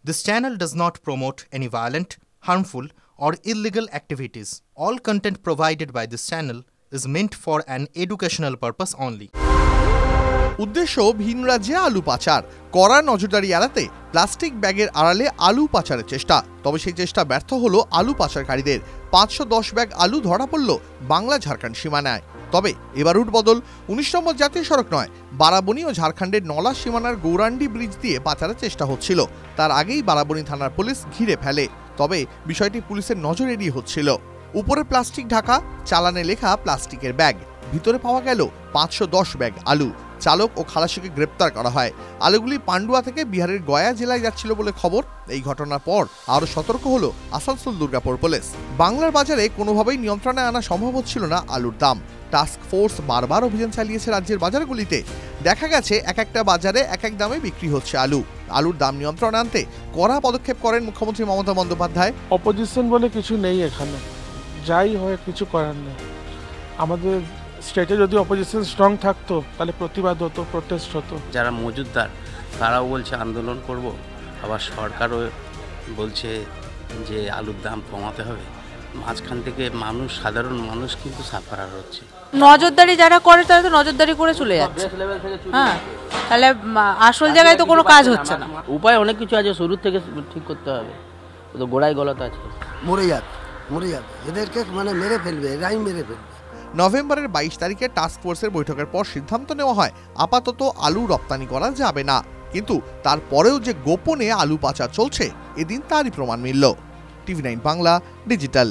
This channel does not promote any violent, harmful, or illegal activities. All content provided by this channel is meant for an educational purpose only. উদ্দেশ্য ভিন রাজ্যে আলু পাচার, কড়া নজরদারি এড়াতে প্লাস্টিক ব্যাগের আড়ালে আলু পাচারের চেষ্টা। তবে সেই চেষ্টা ব্যর্থ হলো আলু পাচারকারীদের। 510 ব্যাগ আলু ধরা পড়ল বাংলা ঝাড়খণ্ড সীমানায়। তবে এবার রুট বদল, 19 নম্বর জাতীয় সড়ক নয়, বারাবণী ও ঝাড়খণ্ডের নলা সীমানার গৌরান্ডি ব্রিজ দিয়ে পাচারের চেষ্টা হচ্ছিল। তার আগেই বারাবণী থানার পুলিশ ঘিরে ফেলে। তবে বিষয়টি পুলিশের নজর এড়িয়ে হচ্ছিল। উপরে প্লাস্টিক ঢাকা, চালানে লেখা প্লাস্টিকের ব্যাগ, ভিতরে পাওয়া গেল 510 ব্যাগ আলু। চালক ও খালাসিকে গ্রেপ্তার করা হয়। আলুগুলি পান্ডুয়া থেকে বিহারের গয়া জেলায় যাচ্ছিল বলে খবর। এই ঘটনার পর আরও সতর্ক হলো আসানসোল দুর্গাপুর পুলিশ। বাংলার বাজারে কোনোভাবেই নিয়ন্ত্রণে আনা সম্ভব হচ্ছিল না আলুর দাম। টাস্ক ফোর্স বারবার অভিযান চালিয়েছে রাজ্যের বাজারগুলিতে। দেখা গেছে এক একটা বাজারে এক এক দামে বিক্রি হচ্ছে আলু। আলুর দাম নিয়ন্ত্রণে আনতে কড়া পদক্ষেপ করেন মুখ্যমন্ত্রী মমতা বন্দ্যোপাধ্যায়। অপোজিশন বলে কিছু নেই এখানে, যাই হয় কিছু করার নেই। আমাদের স্টেটে যদি অপোজিশন স্ট্রং থাকতো তাহলে প্রতিবাদ হতো, প্রোটেস্ট হতো। যারা মজুদদার তারাও বলছে আন্দোলন করব, আবার সরকারও বলছে যে আলুর দাম কমাতে হবে। মাঝখান থেকে মানুষ, সাধারণ মানুষ কিন্তু সাফারার হচ্ছে। নজরদারি যারা করে তারা তো নজরদারি করে চলে যাচ্ছে। হ্যাঁ, তাহলে আসল জায়গায় তো কোনো কাজ হচ্ছে না। উপায় অনেক কিছু আছে, শুরু থেকে ঠিক করতে হবে। তো গোড়ায় গলাতে আছে, মরে যাবে এদেরকে, মানে মেরে ফেলবে, এরাই মেরে ফেলবে। নভেম্বরের 22 তারিখে টাস্ক ফোর্সের বৈঠকের পর সিদ্ধান্ত নেওয়া হয় আপাতত আলু রপ্তানি করা যাবে না। কিন্তু তারপরেও যে গোপনে আলু পাচার চলছে, এদিন তারই প্রমাণ মিলল। টিভি9 বাংলা ডিজিটাল।